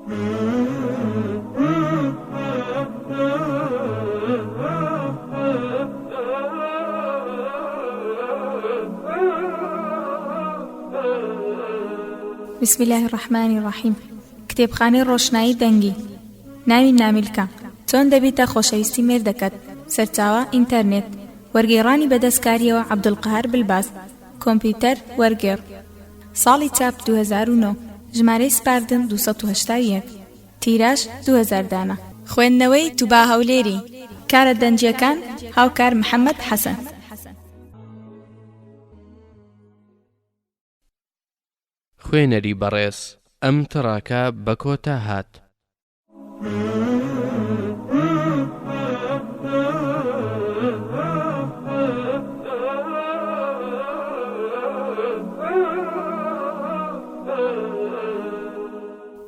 بسم الله الرحمن الرحیم. کتێبخانەی ڕۆشنایی دەنگی. ناوی نامیلکە. چۆن دەبیتە خۆشەویستی مێردەکەت. سەرچاوە ئینتەرنێت. وەرگێڕانی بەدەستکاریەوە عەبدولقەهار بلباس. کۆمپیوتەر وەرگێڕ. ساڵی چاپ 2009. ژمارەی سپاردن 281. تیراژ 2000 دانە. خوێندنەوەی توبا هەولێری. کارە دەنجیەکان هاوکار محەممەد حەسەن. خوێنەری بەڕێز ئەم تڕاکە بە کۆتا هات.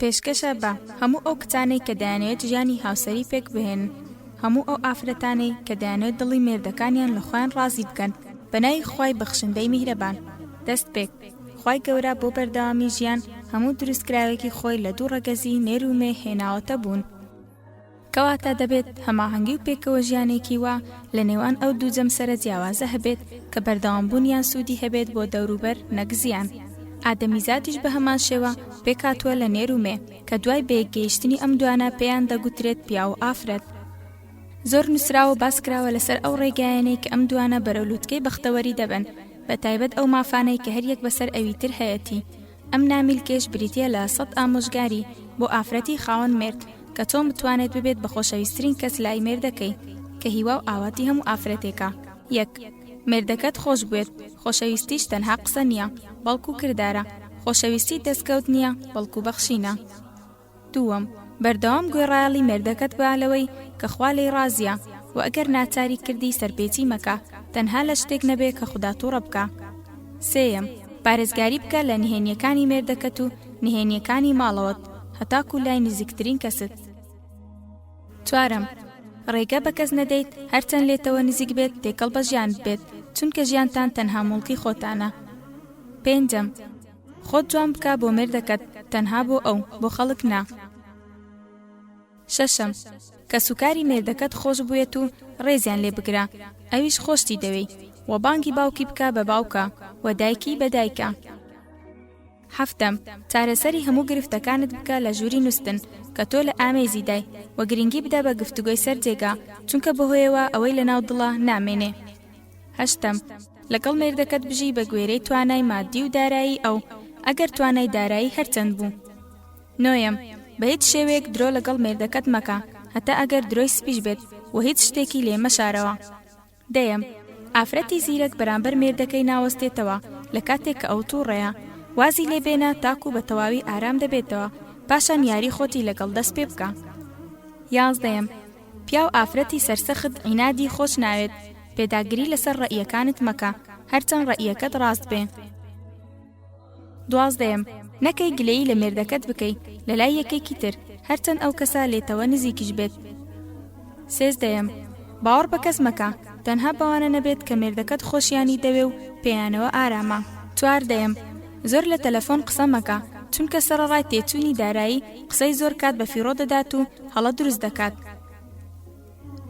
پێشکەشە بە هەموو ئەو کچانەی کە دەیانەوێت ژیانی هاوسەری پێک بهێن، هەموو ئەو ئافرەتانەی کە دەیانەوێت دڵی مێردەکانیان لە خۆیان ڕازی بکەن بەناوی خوای بەخشندەی میهرەبان. دەست پێک. خوای گەورە بۆ بەردەوامی ژیان هەموو دروستکراوێکی خۆی لە دوو ڕەگەزی نێر و مێ هێناوەتە بوون. کەواتە دەبێت هەماهەنگی و پێکەوە ژیانێکی وا لە نێوان ئەو دوو جەمسەرە جیاوازە هەبێت کە بەردەوامبوونیان سوودی هەبێت بۆ دەوروبەر نەگزیان. ئادەمیزادیش بە هەمان شێوە پێکاتوە لە نێر و مێ کە دوای بەیەکگەیشتنی ئەم دوانە پێیان دەگوترێت پیا و ئافرەت. زۆر نووسراوە باسکراوە لەسەر ئەو ڕێگایانەی کە ئەم دوانە بەرەولووتکەی بەختەوەری دەبن، بە تایبەت ئەو مافانەی کە هەریەک بەسەر ئەوی تر هەیەتی. ئەم نامیلکێش بریتیە لە 100 ئامۆژگاری بۆ ئافرەتی خاوەن مێرد کە تۆ بتوانێت ببێت بە خۆشەویستترین کەس لای مێردەکەی کە هیوا و ئاواتی هەموو ئافرەتێکە. 1. مێردەکەت خۆش بوێت. خۆشەویستیش تەنها قسە نییە، بەڵکو کردارە. خۆشەویستی دەستکەوت نییە، بەڵکو بەخشینە. 2. بەردەوام گوێڕایەڵی مێردەکەت بەالەوەی کە خوا لێی ڕازیە و ئەگەر ناچاری کردی سەرپێچی مەکە، تەنها لە شتێک نەبێ کە خوددا تووڕە بکە. 3. پارێزگاری بکە لە نهێنیەکانی مێردەکەت و نهێنیەکانی ماڵەوەت هەتاکو لای نزیکترین کەست. 4. ڕێگە بە کەس نەدەیت هەرچەند لێتەوە نزیک بێت تێکەڵ بە ژیان بێت، چونکە ژیانتان تەنها موڵکی خۆتانە. 5. خۆت جوان بکە بۆ مێردەکەت، تەنها بۆ ئەو، بۆ خەڵک نا. 6. کە سوکاری مێردەکەت خۆش بووێت و ڕێزیان لێ بگرە، ئەویش خۆشتی دەوێی، و بانگی باوکی بکە بە باوکە و دایکی بە دایکە. 7. چارەسەری هەموو گرفتەکانت بکە لە ژووری نووسن کە تۆ لە ئامێزی دای و گرنگی بدە بە گفتوگۆی سەر جێگا، چونکە بەهۆیەوە ئەوەی لە ناو دڵە نامێنێ. 8. لەگەڵ مێردەکەت بژی بە گوێرەی توانای مادی و دارایی ئەو، ئەگەر توانای دارایی هەرچەند بوو. 9. بە هیچ شێوەیەک درۆ لەگەڵ مێردەکەت مەکە، هەتا ئەگەر درۆی سپیش بێت و هیچ شتێکی لێ مەشارەوە. 10. ئافرەتی زیرەک بەرامبەر مێردەکەی ناوەستێتەوە لە کاتێک کە ئەو تووڕەیە، وازی لێ بێنە تاکو بە تەواوی ئارام دەبێتەوە، پاشان یاری خۆتی لەگەڵ دەست پێ بکە. 11. پیا و ئافرەتی سەرسەخت عینادی خۆش ناوێت، پێداگیری لەسەر ڕەئیەکانت مەکە، هەرچەند ڕەئیەکەت ڕاست بێ. 12. نەکەی گلەیی لە مێردەکەت بکەی لە لای یەکێکی تر، هەرچەند ئەو کەسە لێتەوە نزیکیش بێت. 13. باوەڕ بە کەس مەکە، تەنها بەوانە نەبێت کە مێردەکەت خۆشیانی دەوێ و پێیانەوە ئارامە. 14. زۆر لە تەلەفۆن قسە مەکە، چونکە سەرەڕای تێچوونی دارایی قسەی زۆر کات بە فیڕۆ دەدات و هەڵە دروست دەکات.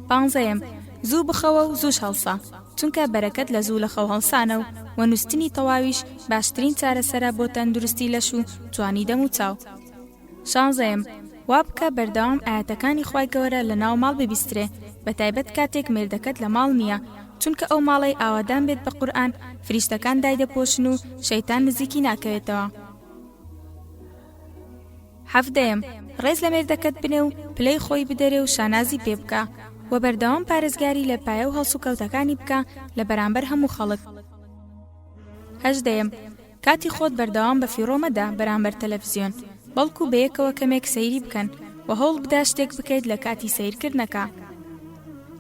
15. زوو بخەوە و زووش هەڵسا، چونکە بەرەکەت لە زوو لە خەو هەڵسانە و نووستنی تەواویش باشترین چارەسەرە بۆ تەندروستی لەش و جوانی دەم و چاو. 16. وا بکە بەردەوام ئاەتەکانی خوای گەورە لە ناو ماڵ ببیسترێ، بە تایبەت کاتێک مێردەکەت لە ماڵ نییە، چونکە ئەو ماڵی ئاوادان بێت بە قورئان، فریشتەکان دایدەپۆشن و شەیتان نزیکی ناکەوێتەوە. 17. ڕێز لە مێردەکەت بنێ و پلەی خۆی بدەرێ و شانازی پێ بکە، و بەردەوام پارێزگاری لە پایە و هەڵسوکەوتەکانی بکە لە بەرامبەر هەموو خەڵک. 18. کاتی خۆت بەردەوام بە فیڕۆ مەدا بەرامبەر تەلەڤیزیۆن، بەڵکو بەیەکەوە کەمێک سەیری بکەن و هەوڵ بدە شتێک بکەیت لە کاتی سەیرکردنەکە.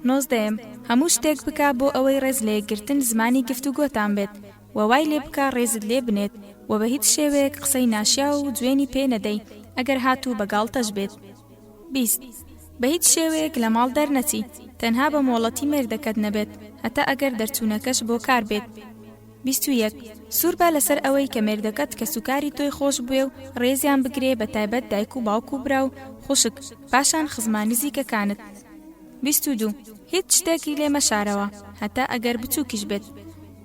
19. هەموو شتێک بکە بۆ ئەوەی ڕێز لە یەکگرتن زمانی گفتوگۆتان بێت، و وای لێ بکە ڕێزت لێ بنێت، و بە هیچ شێوەیەک قسەی ناشیا و جوێنی پێ نەدەی ئەگەر هاتوو بەگاڵتەش بێت. 20. بە هیچ شێوەیەک لە ماڵ دەرنەچی، تەنها بە مۆڵەتی مێردەکەت نەبێت، هەتا ئەگەر دەرچوونەکەش بۆ کار بێت. 21 سوور بە لەسەر ئەوەی کە مێردەکەت کە سوکاری تۆی خۆش بوێ و ڕێزیان بگرێ بە تایبەت دایک و باوک و برا و خوشک پاشان خزمانی نزیکەکانت. 22 هیچ شتێکی لێ مەشارەوە هەتا ئەگەر بچووکیش بێت،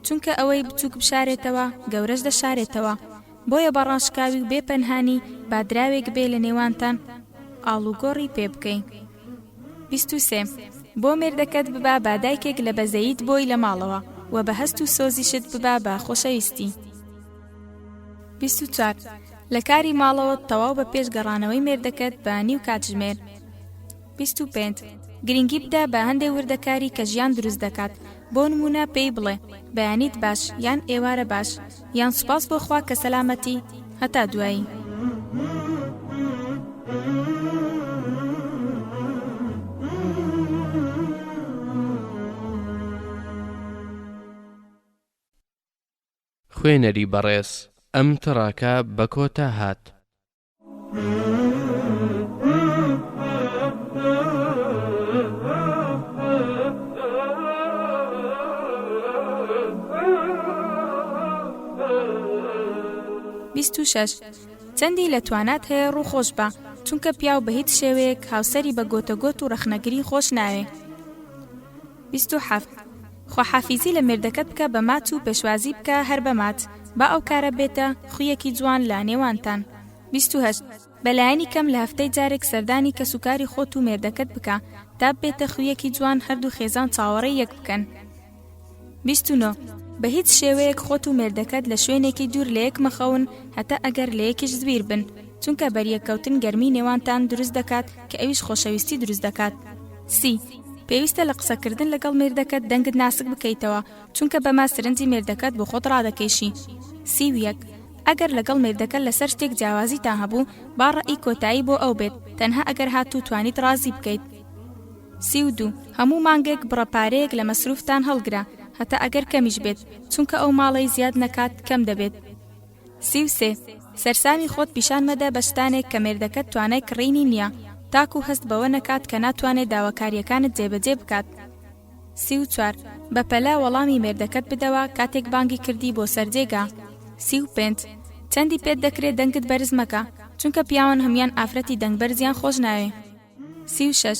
چونکە ئەوەی بچووک بشارێتەوە گەورەش دەشارێتەوە، بۆیە بەڕاشکاوی و بێپەنهانی بادراوێک بێ لە نێوانتان ئاڵوگۆڕی پێ بکەین. 23 بۆ مێردەکەت ببا بادایکێک لە بەزەیت بۆی لە ماڵەوە و بە هەست و سۆزیشت ببا بە خۆشەویستی. 24 لە کاری ماڵەوە تەواو بە پێش گەڕانەوەی مێردەکەت بە نیو کاتژمێر. 25 گرنگی بدە بە هەندێک وردەکاری کە ژیان دروست دەکات، بۆ نمونە پێی بڵێ بەیانیت باش یان ئێوارە باش یان سوپاس بۆ خوا کە سەلامەتی هەتا دوایی. خوێنەری بەڕێز ئەم تڕاکە بە کۆتا هات. بیست و شەش چەندی لە توانات هەیە ڕووخۆش بە، چونکە پیاو بە هیچ شێوەیەک هاوسەری بە گۆتەگۆت و ڕەخنەگری خۆش ناوێ. 27 خواحافیزی لە مێردەکەت بکە بە ماچ و پێشوازی بکە هەر بە ماچ، با ئەو کارە بێتە خویەکی جوان لە نێوانتان. 28 بەلایەنی کەم لە هەفتەی جارێک سەردانی کە سوکاری خۆت و مێردەکەت بکە تا بێتە خویەکی جوان هەردوو خێزان چاوەڕێی یەک بکەن. 29 بە هیچ شێوەیەک خۆت و مێردەکەت لە شوێنێکی دوور لە یەک مەخەون هەتا ئەگەر لە یەکیش زویر بن، چونکە بەریەکەوتن گەرمی نێوانتان دروست دەکات کە ئەویش خۆشەویستی دروست دەکات. سی پێویستە لە قسەکردن لەگەڵ مێردەکەت دەنگت ناسک بکەیتەوە، چونکە بەما سرنجی مێردەکەت بۆ خۆت ڕادەکەیشی. 31 ئەگەر لەگەڵ مێردەکەت لەسەر شتێک جیاوازیتان هەبوو با ڕەئی کۆتایی بۆ ئەو بێت، تەنها ئەگەر هاتوو توانیت ڕازی بکەیت. 32 هەموو مانگێک بڕەپارەیەک لە مەسروفتان هەڵگرا هەتا ئەگەر کەمیش بێت، چونکە ئەو ماڵەی زیاد نەکات کەم دەبێت. 33 سەرسامی خۆت پیشان مەدە بە شتانێک کە مێردەکەت توانای کڕینی نییە، تاکو هەست بەوە نەکات کە ناتوانێت داواکاریەکانت جێبەجێ بکات. 34 بەپەلا وەڵامی مێردەکەت بدەوە کاتێک بانگی کردی بۆ سەرجێگا. 35 چەندی پێت دەکرێت دەنگت بەرز مەکە، چونکە پیاوان هەمیان ئافرەتی دەنگبەرزیان خۆش ناوێ. 36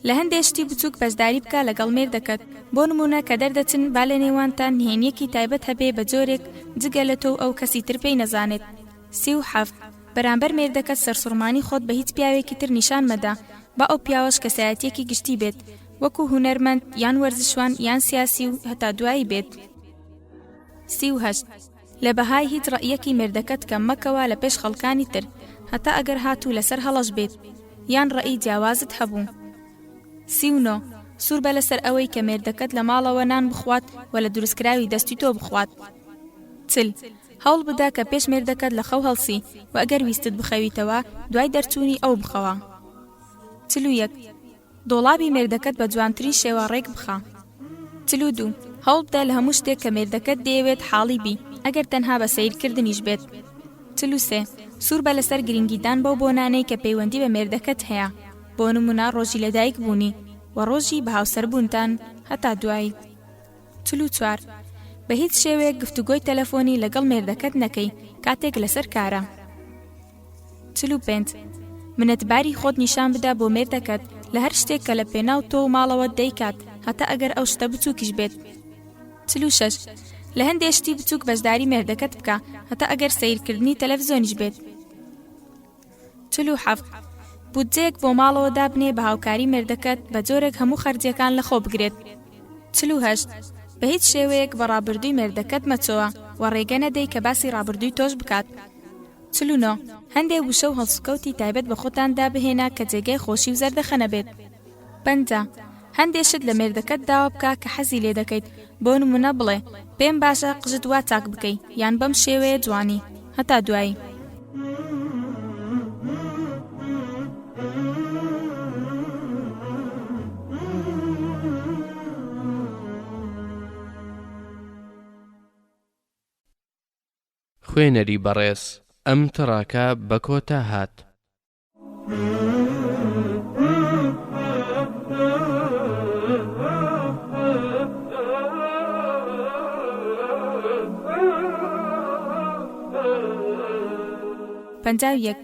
لە هەندێک شتی بچووک بەشداری بکە لەگەڵ مێردەکەت، بۆ نمونە کە دەردەچن با لە نێوانتان نهێنیەکی تایبەت هەبێ بە جۆرێک جگە لە تۆ ئەو کەسی تر پێی نەزانێت. 37 بەرامبەر مێردەکەت سەرسوڕمانی خۆت بە هیچ پیاوێکی تر نیشان مەدە، با ئەو پیاوەش کەسایەتیەکی گشتی بێت، وەکو هونەرمەند یان وەرزشوان یان سیاسی و هەتا دوایی بێت. 38 لە بەهای هیچ ڕەئیەکی مێردەکەت کەم مەکەوە لە پێش خەڵکانی تر، هەتا ئەگەر هاتوو لەسەر هەڵەش بێت یان ڕەئی جیاوازت هەبوو. 39 سوور بە لەسەر ئەوەی کە مێردەکەت لە ماڵەوە نان بخوات و لە دروستکراوی دەستی تۆ بخوات. 40 هەوڵ بدە کە پێش مێردەکەت لە خەو هەڵسی و ئەگەر ویستت بخەویتەوە دوای دەرچوونی ئەو بخەوە. 41 دۆڵابی مێردەکەت بە جوانترین شێوە ڕێک بخە. 42 هەوڵ بدە لە هەموو شتێک کە مێردەکەت دەیەوێت حاڵی بی، ئەگەر تەنها بە سەیرکردنیش بێت. 43 سوور بە لەسەر گرنگیدان بەو بۆنانەی کە پەیوەندی بە مێردەکەت هەیە، بۆ نمونە ڕۆژی لەدایک بوونی و ڕۆژی بە هاوسەربوونتان هەتا دوایی. 44 بە هیچ شێوەیەک گفتوگۆی تەلەفۆنی لەگەڵ مێردەکەت نەکەی کاتێک لەسەر کارە. 45 منەتباری خۆت نیشان بدە بۆ مێردەکەت لە هەر شتێک کە لە پێناو تۆ و ماڵەوە دەیکات، هەتا ئەگەر ئەو شتە بچووکیش بێت. 46 لە هەندێک شتی بچووک بەشداری مێردەکەت بکە، هەتا ئەگەر سەیرکردنی تەلەڤیزۆنیش بێت. 47 بودجەیەک بۆ ماڵەوە دابنێ بە هاوکاری مێردەکەت بە جۆرێک هەموو خەرجیەکان لەخۆ بگرێت. 48 بە هیچ شێوەیەک بە ڕابردووی مێردەکەت مەچۆوە و ڕێگە نەدەی کە باسی ڕابردووی تۆش بکات. 49 هەندێک وشە و هەڵسوکەوتی تایبەت بە خۆتان دابهێنا کە جێگەی خۆشی و زەردەخەنە بێت. 50 هەندێک شت لە مێردەکەت داوا بکە کە حەزی لێ دەکەیت، بۆ نمونە بڵێ پێم باشە قژت وا چاک بکەی یان بەم شێوەیە جوانی هەتا دوایی. خوێنەری بەڕێز ئەم تڕاکە بە کۆتا هات. 51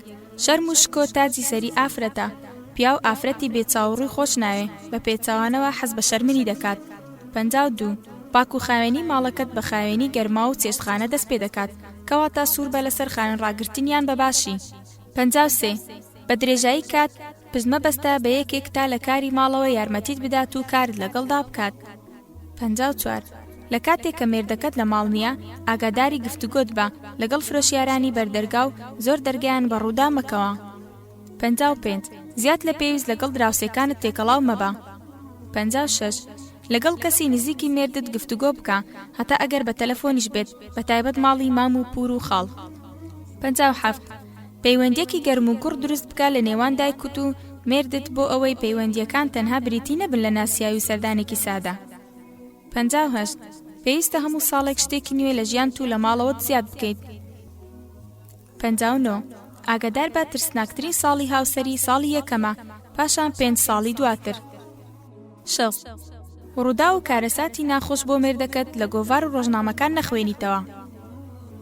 شەرم و شکۆ تاجی سەری ئافرەتە پیا و ئافرەتی بێچاوڕووی خۆش ناوێ بە پێچاوانەوە حەز بە شەرمنی دەکات 52 پاک و خاوێنی ماڵەکەت بە خاوێنی گەرما و چێشتخانە دەست پێ دەکات کەواتە سوور بە لەسەر خانەڕاگرتنیان بە باشی 53 بە درێژایی کات پزمە بەستە بە یەکێک تا لە کاری ماڵەوە یارمەتیت بدات و کارت لەگەڵدا بکات 54 لە کاتێک کە مێردەکەت لە ماڵ نییە ئاگاداری گفتوگۆت بە لەگەڵ فرۆشیارانی بەردەرگا و زۆر دەرگیان بە ڕوودا مەکەوە 55 زیاد لە پێویست لەگەڵ دراوسێکانت تێکەڵاو مەبە 56 لەگەڵ کەسی نزیکی مێردت گفتوگۆ بکە هەتا ئەگەر بە تەلەفۆنیش بێت بە تایبەت ماڵی مام و پور و خاڵ 57 پەیوەندیەکی گەرم و گوڕ دروست بکە لە نێوان دایکوت و مێردت بۆ ئەوەی پەیوەندیەکان تەنها بریتی نەبن لە ناسیاوی و سەردانێکی سادە 58 پێویستە هەموو ساڵێک شتێکی نوێ لە ژیان تو لە ماڵەوەت زیاد بکەیت 59 ئاگادار بە ترسناکترین ساڵی هاوسەری ساڵی یەکەمە پاشان 5 ساڵی دواتر 6 ڕوودا و کارەساتی ناخۆش بۆ مێردەکەت لە گۆڤار و ڕۆژنامەکان نەخوێنیتەوە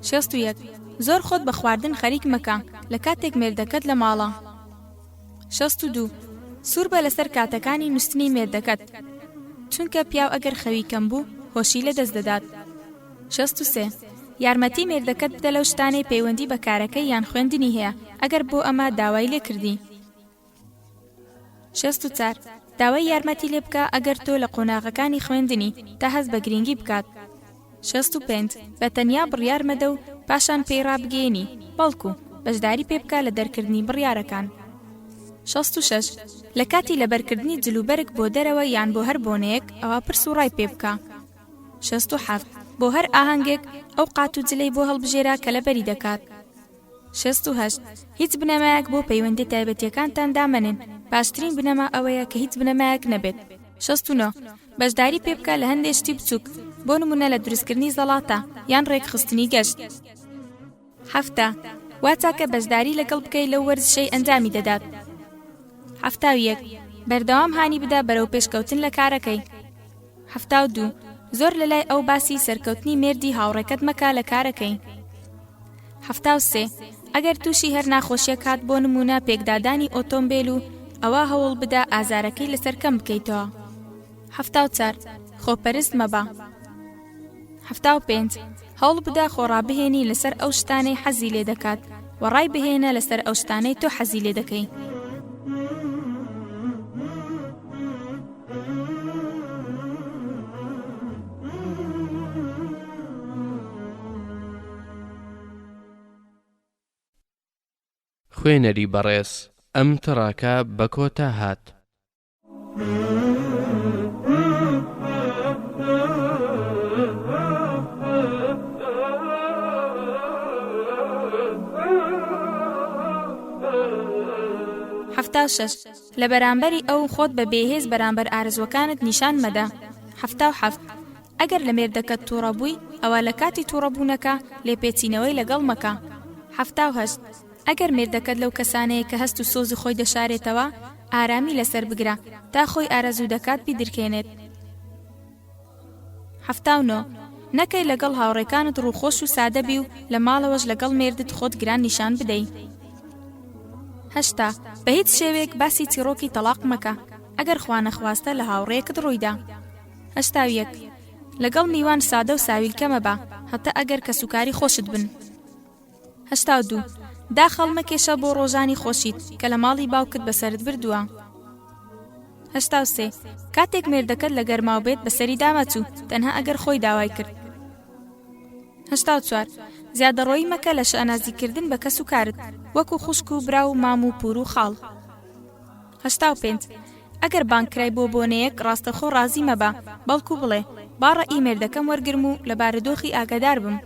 61 زۆر خۆت بە خواردن خەریک مەکە لە کاتێک مێردەکەت لە ماڵە 62 سوور بە لەسەر کاتەکانی نووستنی مێردەکەت چونکە پیاو ئەگەر خەوی کەم بوو هۆشی لە دەست دەدات 63 یارمەتی مێردەکەت بدە لەو شتانەی پەیوەندی بە کارەکەی یان خوێندنی هەیە ئەگەر بۆ ئەمە داوای لێ کردی 64 داوای یارمەتی لێ بکە ئەگەر تۆ لە قۆناغەکانی خوێندنی تا هەست بە گرنگی بکات 65 بە تەنیا بڕیار مەدە و پاشان پێی ڕابگەیەنی بەڵکو بەشداری پێ بکە لە دەرکردنی بڕیارەکان 66 لە کاتی لەبەرکردنی جلوبەرگ بۆ دەرەوە یان بۆ هەر بۆنەیەک ئەوە پرس و ڕای پێ بکە 67 بۆ هەر ئاهەنگێک ئەو قات و جلەی بۆ هەڵبژێرا کە لەبەری دەکات 68 هیچ بنەمایەک بۆ پەیوەندی تایبەتیەکانتان دامەنێن باشترین بنەما ئەوەیە کە هیچ بنەمایەک نەبێت 69 بەشداری پێ بکە لە هەندێک شتی بچووک بۆ نمونە لە دروستکردنی زەڵاتە یان ڕێکخستنی گەشت 7 وا چاکە بەشداری لەگەڵ بکەی لەو وەرزشەی ئەنجامی دەدات 71 بەردەوام هانی بدا بەرەو پێشکەوتن لە کارەکەی 72 زۆر لەلای ئەو باسی سەرکەوتنی مێردی هاوڕێکەت مەکە لە کارەکەی 73 ئەگەر تووشی هەر ناخۆشیە کات بۆ نمونە پێکدادانی ئۆتۆمبیل و ئەوە هەوڵ بدا ئازارەکەی لەسەر کەم بکەیتەوە 74 خۆپەرست مەبە 75 هەوڵ بدا خۆڕابهێنی لەسەر ئەو شتانەی حەزی لێ دەکات و ڕای بهێنە لەسەر ئەو شتانەی تۆ حەزی لێ دەکەی خوێنەری بەڕێز ئەم تڕاکە بە کۆتا هات هەفتا شەش لە بەرامبەری ئەو خۆت بە بێهێز بەرامبەر ئارزوەکانت نیشان مەدە 77 ئەگەر لە مێردەکەت تووڕە بووی ئەوە لە کاتی تووڕەبوونەکە لێپێچینەوەی لەگەڵ مەکە 78 ئەگەر مێردەکەت لەو کەسانەیە کە هەست و سۆزی خۆی دەشارێتەوە ئارامی لەسەر بگرە تا خۆی ئارەزوو دەکات بیدرکێنێت 79 نەکەی لەگەڵ هاوڕێکانت ڕووخۆش و سادە بی و لە ماڵەوەش لەگەڵ مێردت خۆت گران نیشان بدەی 80 بە هیچ شێوەیەک باسی چیرۆکی تەلاق مەکە ئەگەر خوا نەخواستە لە هاوڕێیەکت ڕوویدا 81 لەگەڵ میوان سادە و ساویلکە مەبە هەتا ئەگەر کە سوکاری خۆشت بن 82 داخەڵ مەکێشە بۆ ڕۆژانی خۆشیت کە لە ماڵی باوکت بەسەرت بردووە 83 کاتێک مێردەکەت لە گەرماو بێت بەسەری دامەچوو تەنها ئەگەر خۆی داوای کرد 84 زیادەڕۆیی مەکە لە شەنازیکردن بە کەس و کارت وەکو خوشک و برا و مام و پور و خاڵ 85 ئەگەر بانکرای بۆ بۆنەیەک ڕاستەخۆ ڕازی مەبە بەڵکو بڵێ با ڕەئی مێردەکەم وەرگرم و لە بارودۆخی ئاگادار بم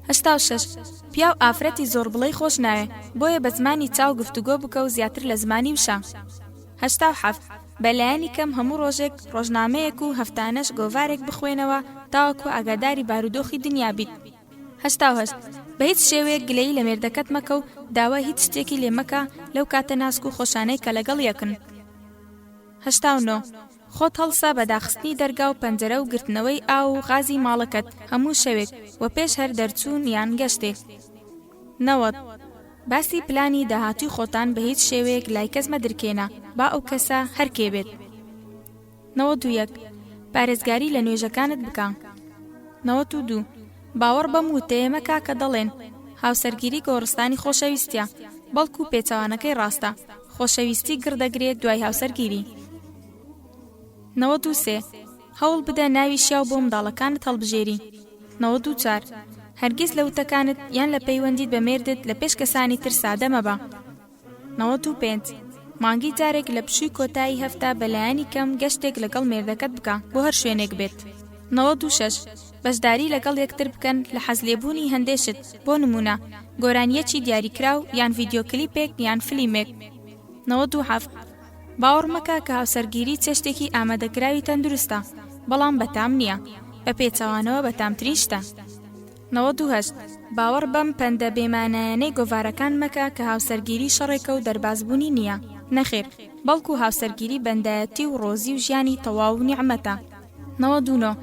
86 پیاو ئافرەتی زۆر بڵێی خۆش ناوێ بۆیە بە زمانی چاو گفتوگۆ بکە و زیاتر لە زمانی وشە 87 بەلایانی کەم هەموو ڕۆژێک ڕۆژنامەیەک و هەفتانەش گۆڤارێک بخوێنەوە تاوەکو ئاگاداری بارودۆخی دنیا بیت 88 بە هیچ شێوەیەک گلەیی لە مێردەکەت مەکە و داوای هیچ شتێکی لێ مەکە لەو کاتە ناسک و خۆشانەی کە لەگەڵ یەکن 89 خۆت هەڵسا بە داخستنی دەرگا و پەنجەرە و گرتنەوەی ئاو و غازی ماڵەکەت هەموو شەوێک و پێش هەر دەرچوون یان گەشتێک 90 باسی پلانی داهاتوی خۆتان بە هیچ شێوەیەک لای کەس مەدرکێنە با ئەو کەسە هەرکێ بێت. 91 پارێزگاری لە نوێژەکانت بکە. 92 باوەڕ بەم وتەیە مەکە کە دەڵێن هاوسەرگیری گۆڕستانی خۆشەویستیە، بەڵکو پێچەوانەکەی ڕاستە، خۆشەویستی گردەگرێت دوای هاوسەرگیری. 93 هەوڵ بدە ناوی شیاو بۆ منداڵەکانت هەڵبژێری. 94 هەرگیز لە وتەکانت یان لە پەیوەندیت بە مێردت لە پێش کەسانی تر سادە مەبە. 95 مانگی جارێک لە پشووی کۆتایی هەفتە بەلایانی کەم گەشتێک لەگەڵ مێردەکەت بکە بۆ هەر شوێنێک بێت. 96 بەشداری لەگەڵ یەکتر بکەن لە حەزلێبوونی هەندێشت، بۆ نمونە گۆرانیەکی دیاریکراو یان ڤیدیۆ کلیپێک یان فلیمێک. 97 باوەڕ مەکە کە هاوسەرگیری چێشتێکی ئامادەکراوی تەندروستە، بەڵام بەتام نییە، بە پێچەوانەوە بەتامترین شتە. 98 باوەڕ بەم پەندە بێمانایانەی گۆڤارەکان مەکە کە هاوسەرگیری شەڕێکە و دەربازبوونی نییە، نەخێر، بەڵکو هاوسەرگیری بەندایەتی و ڕۆزی و ژیانی تەواو و نیعمەتە. 99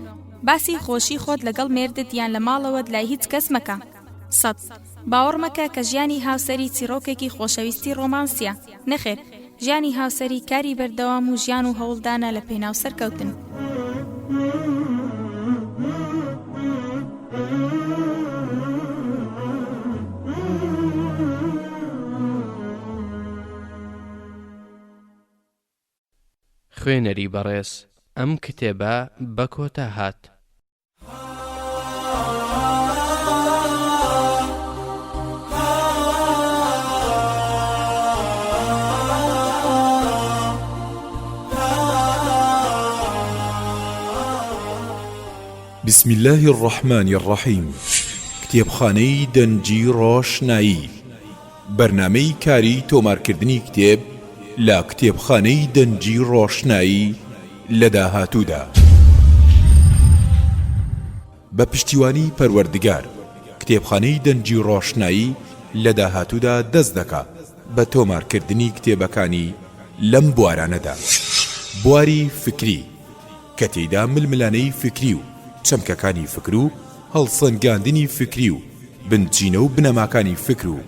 باسی خۆشی خۆت لەگەڵ مێردت یان لە ماڵەوەت لای هیچ کەس مەکە. 100 باوەڕ مەکە کە ژیانی هاوسەری چیرۆکێکی خۆشەویستی ڕۆمانسیە، نەخێر، ژیانی هاوسەری کاری بەردەوام و ژیان و هەوڵدانە لە پێناو سەرکەوتن. خوێنەری بەڕێز ئەم کتێبە بە کۆتا هات. بسم الله الرحمن الرحیم. کتێبخانەی دەنجی ڕۆشنایی، بەرنامەی کاری تۆمارکردنی کتێب لە کتێبخانەی دەنجی ڕۆشنایی لە داهاتوودا بە پشتیوانی پەروەردگار. کتێبخانەی دەنجی ڕۆشنایی لە داهاتوودا دەست دەکات بە تۆمارکردنی کتێبەکانی لەم بوارانەدا. بواری فکری کە تێیدا ململانەی فکری و چەمکەکانی فکر و هەڵسەنگاندنی فکری و بنچینە و بنەماکانی فکر و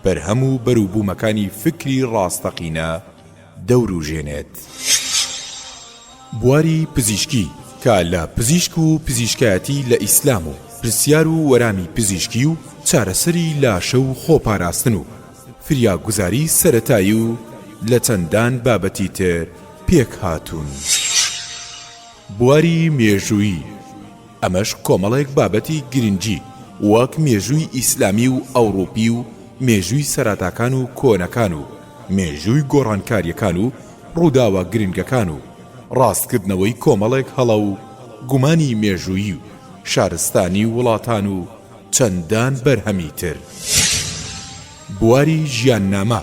بەرهەم و بەرووبوومەکانی فکری ڕاستەقینە دەوروژێنێت. بواری پزیشکی کە لە پزیشک و پزیشکایەتی لە ئیسلام و پرسیار و وەرامی پزیشکی و چارەسەری لاشە و خۆپاراستن و فریاگوزاری سەرەتایی و لە چەندان بابەتی تر پێک هاتوون. بواری مێژووی ئەمەش کۆمەڵێک بابەتی گرنگی وەک مێژووی ئیسلامی و ئەوڕۆپی و مێژووی سەراتاکان و کۆنەکان و مێژووی گۆڕانکاریەکان و ڕووداوە گرنگەکان و ڕاستکردنەوەی کۆمەڵێک هەڵە و گومانی مێژووی و شارستانی وڵاتان و چەندان بەرهەمی تر. بواری ژیاننامە،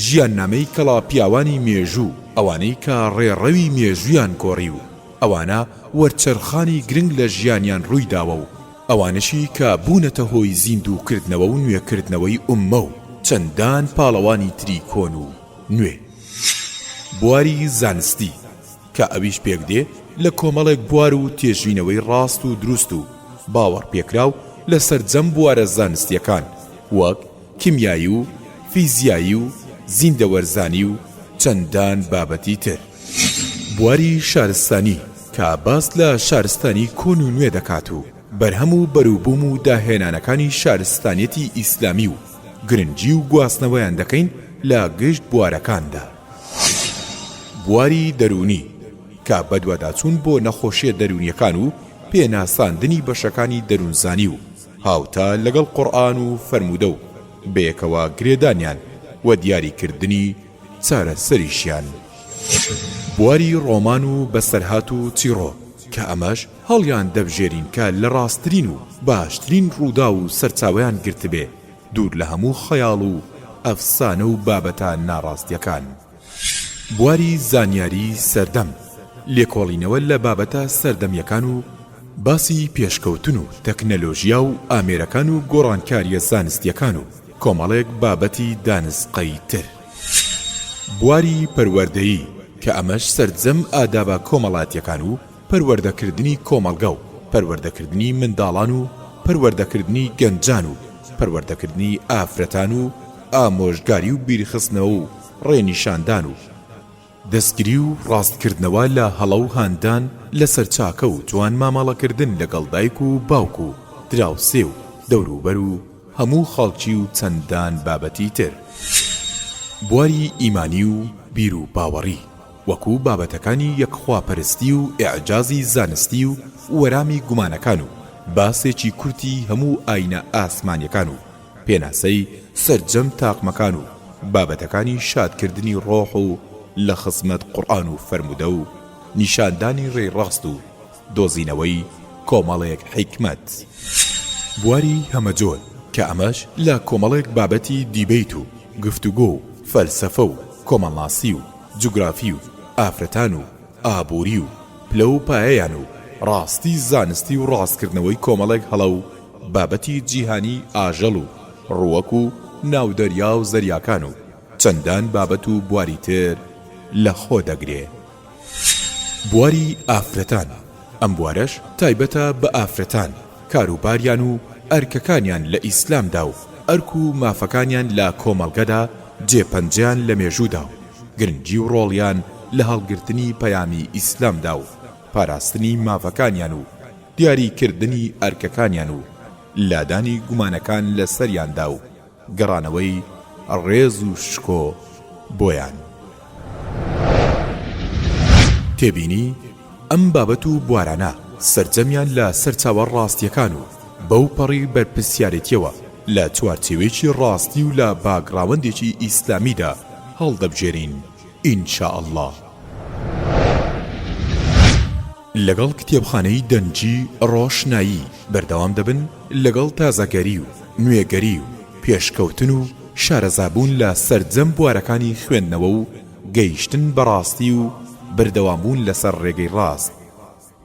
ژیاننامەی کەڵا پیاوانی مێژوو، ئەوانەی کە ڕێڕەوی مێژویان گۆڕی و ئەوانە وەرچەرخانی گرنگ لە ژیانیان ڕووی داوە و ئەوانشی کە بوونەتە هۆی زیندووکردنەوە و نوێکردنەوەی ئوممە و چەندان پاڵەوانی تری کۆن و نوێ. بواری زانستی کە ئەویش پێک دێ لە کۆمەڵێک بوار و تێژینەوەی ڕاست و دروست و باوەڕ پێکراو لە سەرجەم بوارە زانستیەکان وەک کیمیایی و فیزیایی و زیندەوەرزانی و چەندان بابەتی تر. بواری شارستانی کە باس لە شارستانی کۆن و نوێ دەکات و بەرهەم و بەرووبووم و داهێنانەکانی شارستانیەتی ئیسلامی و گرنگی و گواستنەوەیان دەکەین لە گشت بوارەکاندا. بواری دەرونی کە بەدواداچوون بۆ نەخۆشیە دەرونیەکان و پێناساندنی بەشەکانی دەروونزانی و هاوتا لەگەڵ قورئان و فەرموودە و بەیەکەوە گرێدانیان و دیاریکردنی چارەسەریشیان. بواری ڕۆمان و بەسەرهات و چیرۆ کە ئەمەش هەڵیان دەبژێرین کە لە ڕاستترین و باشترین ڕوودا و سەرچاوەیان گرتبێ دوور لە هەموو خەیاڵ و ئەفسانە و بابەتان ناڕاستیەکان. بواری زانیاری سەردەم، لێکۆڵینەوە لە بابەتە سەردەمیەکان و باسی پێشکەوتن و تەکنەلۆژیا و ئامێرەکان و گۆڕانکاریە زانستیەکان و کۆمەڵێک بابەتی دانسقەی تر. بواری پەروەردەیی کە ئەمەش سەرجەم ئادابە کۆمەڵاتیەکان و پەروەردەکردنی کۆمەڵگە و پەروەردەکردنی منداڵان و پەروەردەکردنی گەنجان و پەروەردەکردنی ئافرەتان و ئامۆژگاری و بیرخستنەوە و ڕێنیشاندان و دەستگیری و ڕاستکردنەوە لە هەڵە و هاندان لەسەر چاکە و جوان مامەڵەکردن لەگەڵ دایک و باوک و دراوسێ و دەوروبەر و هەموو خەڵکی و چەندان بابەتی تر. بواری ئیمانی و بیر و باوەڕی وەکو بابەتەکانی یەکخواپەرستی و ئیعجازی زانستی و وەرامی گومانەکان و باسێکی کورتی هەموو ئاینە ئاسمانیەکان و پێناسەی سەرجەم تاقمەکان و بابەتەکانی شادکردنی ڕۆح و لە خزمەت قورئان و فەرموودە و نیشاندانی ڕێڕاست و دۆزینەوەی کۆمەڵێک حیکمەت. بواری هەمەجۆر کە ئەمەش لە کۆمەڵێک بابەتی دیبەیت و گفتوگۆ و فەلسەفە و کۆمەڵناسی و جوگرافی و ئافرەتان و ئابووری و پلە و پایەیان و ڕاستی زانستی و ڕاستکردنەوەی کۆمەڵێک هەڵە و بابەتی جیهانی ئاژەڵ و ڕووەک و ناودەریا و زەریاکان و چەندان بابەت و بواری تر لە خۆ دەگرێ. بواری ئافرەتان ئەم بوارەش تایبەتە بە ئافرەتان کاروباریان و ئەرکەکانیان لە ئیسلامدا و ئەرک و مافەکانیان لە کۆمەڵگەدا جێپەنجیان لە مێژوودا و گرنگی و ڕۆڵیان لە هەڵگرتنی پەیامی ئیسلامدا و پاراستنی مافەکانیان و دیاریکردنی ئەرکەکانیان و لادانی گومانەکان لە سەریاندا و گەڕانەوەی ڕێز و شکۆ بۆیان. تێبینی ئەم بابەت و بوارانە سەرجەمیان لە سەرچاوە ڕاستیەکان و بەو پەڕی بەرپرسیارەتیەوە لە چوارچێوێکی ڕاستی و لە باگراوەندێکی ئیسلامیدا هەڵدەبژێرین ئینشاء الله. لەگەڵ کتێبخانەی دەنجی ڕۆشنایی بەردەوام دەبن لەگەڵ تازەگەری و نوێگەری و پێشکەوتن و شارەزابوون لە سەرجەم بوارەکانی خوێندنەوە و گەیشتن بەڕاستی و بەردەوامبوون لەسەر ڕێگەی ڕاست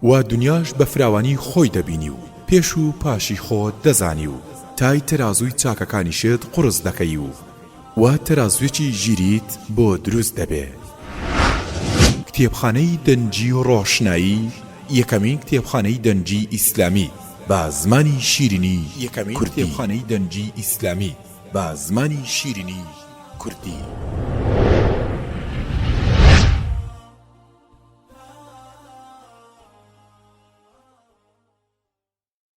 و دنیاش بە فراوانی خۆی دەبینی و پێش و پاشی خۆت دەزانی و تای تەرازووی چاکەکانیشت قورس دەکەی و تەرازوێکی ژیریت بۆ دروست دەبێ. کتێبخانەی دەنجی و ڕۆشنایی یەکەمین کتێبخانەی دەنجی ئیسلامی بە زمانی شیرینی کوردی. کتێبخانەی دەنجی ئیسلامی بە زمانی شیرینی کوردی.